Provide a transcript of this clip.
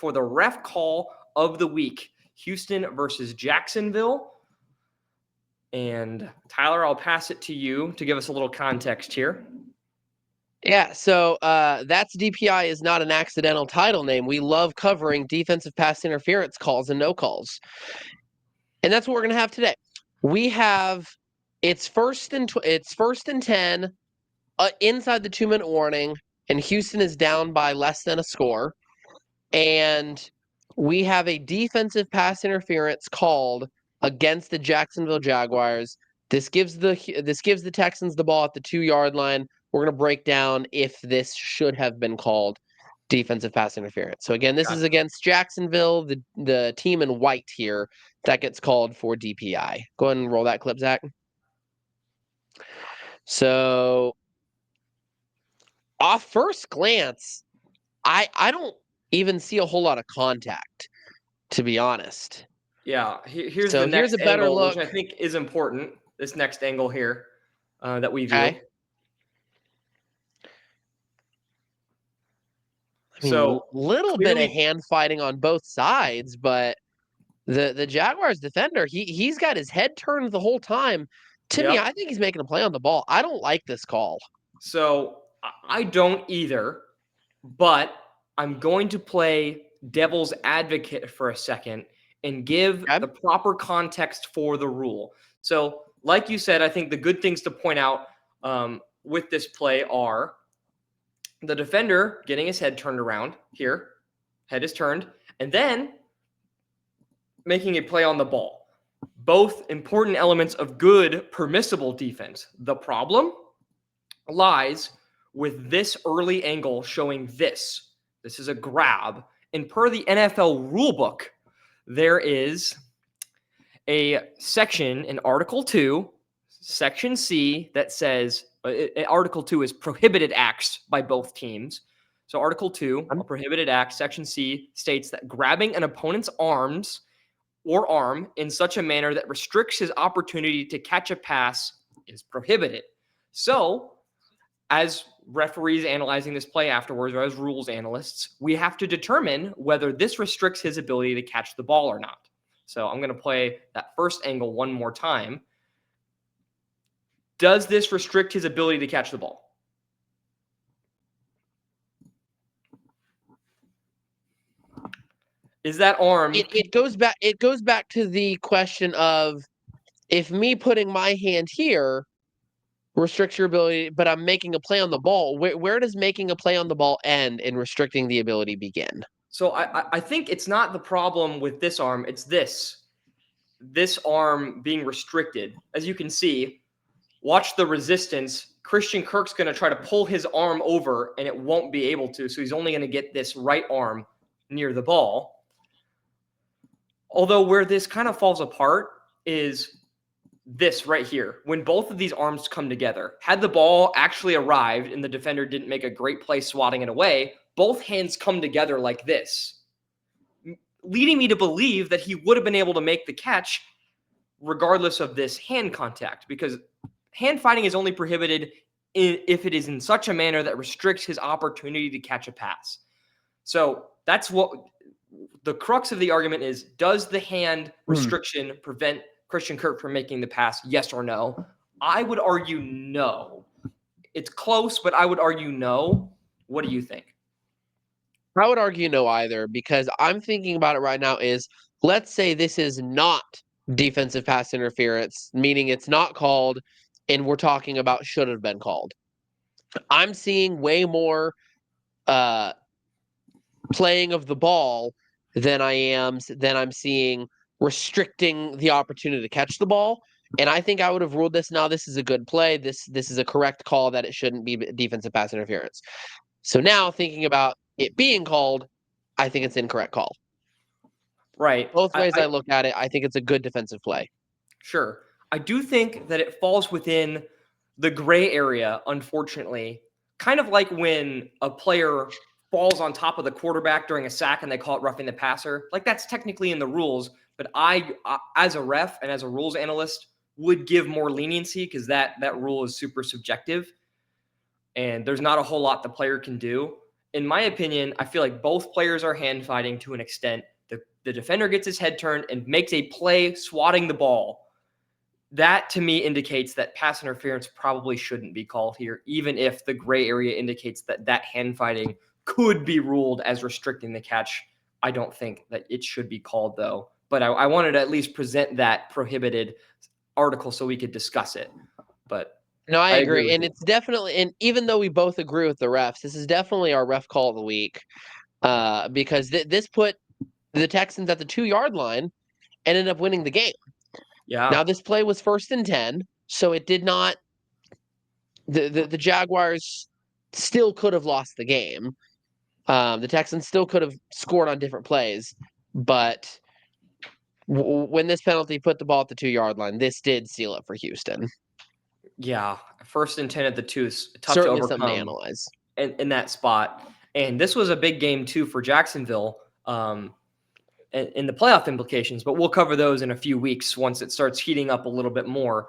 for the ref call of the week. Houston versus Jacksonville. And Tyler, I'll pass it to you to give us a little context here. Yeah, so that's DPI is not an accidental title name. We love covering defensive pass interference calls and no calls. And that's what we're going to have today. We have it's first and 10 inside the 2-minute warning, and Houston is down by less than a score. And we have a defensive pass interference called against the Jacksonville Jaguars. This gives the Texans the ball at the 2-yard line. We're going to break down if this should have been called defensive pass interference. So again, this is against Jacksonville, the team in white here that gets called for DPI. Go ahead and roll that clip, Zach. So off first glance, I don't even see a whole lot of contact, to be honest. Yeah, here's the next a better angle, look, which I think is important. This next angle here that we view. Okay. I mean, So little bit of hand fighting on both sides, but the Jaguars defender, he's got his head turned the whole time. To me, I think he's making a play on the ball. I don't like this call. So I don't either, but I'm going to play devil's advocate for a second and give the proper context for the rule. So like you said, I think the good things to point out with this play are the defender getting his head turned around here, head is turned, and then making a play on the ball. Both important elements of good, permissible defense. The problem lies with this early angle showing this. This is a grab. And per the NFL rulebook, there is a section in Article 2, Section C, that says Article 2 is prohibited acts by both teams. So Article 2, a prohibited act, Section C, states that grabbing an opponent's arms or arm in such a manner that restricts his opportunity to catch a pass is prohibited. So, as referees analyzing this play afterwards, or as rules analysts, we have to determine whether this restricts his ability to catch the ball or not. So I'm going to play that first angle one more time. Does this restrict his ability to catch the ball? Is that arm? It goes back to the question of if me putting my hand here restricts your ability, but I'm making a play on the ball. Where does making a play on the ball end and restricting the ability begin? So I think it's not the problem with this arm. It's this arm being restricted. As you can see, watch the resistance. Christian Kirk's going to try to pull his arm over, and it won't be able to. So he's only going to get this right arm near the ball. Although where this kind of falls apart is this right here. When both of these arms come together, had the ball actually arrived and the defender didn't make a great play swatting it away, both hands come together like this, leading me to believe that he would have been able to make the catch regardless of this hand contact, because hand fighting is only prohibited if it is in such a manner that restricts his opportunity to catch a pass. So that's what the crux of the argument is. Does the hand restriction prevent Christian Kirk from making the pass? Yes or no? I would argue no. It's close, but I would argue no. What do you think? I would argue no either, because I'm thinking about it right now is, let's say this is not defensive pass interference, meaning it's not called, and we're talking about should have been called. I'm seeing way more playing of the ball than I'm seeing restricting the opportunity to catch the ball. And I think I would have ruled this. Now this is a good play. This is a correct call that it shouldn't be defensive pass interference. So now thinking about it being called, I think it's incorrect call. Right. Both ways I look at it, I think it's a good defensive play. Sure. I do think that it falls within the gray area, unfortunately, kind of like when a player falls on top of the quarterback during a sack and they call it roughing the passer. Like, that's technically in the rules, but I as a ref and as a rules analyst, would give more leniency because that rule is super subjective and there's not a whole lot the player can do. in my opinion, I feel like both players are hand fighting to an extent. The defender gets his head turned and makes a play swatting the ball. That to me indicates that pass interference probably shouldn't be called here, even if the gray area indicates that hand fighting could be ruled as restricting the catch. I don't think that it should be called, though. But I wanted to at least present that prohibited article so we could discuss it. But no, I agree. And you. it's definitely, and even though we both agree with the refs, this is definitely our ref call of the week, because this put the Texans at the 2-yard line and ended up winning the game. Yeah. Now, this play was 1st and 10, so it did not. The Jaguars still could have lost the game. The Texans still could have scored on different plays, but when this penalty put the ball at the 2-yard line, this did seal it for Houston. Yeah, 1st and 10 at the 2 is tough Certainly to something to overcome analyze. in that spot. And this was a big game, too, for Jacksonville in the playoff implications, but we'll cover those in a few weeks once it starts heating up a little bit more.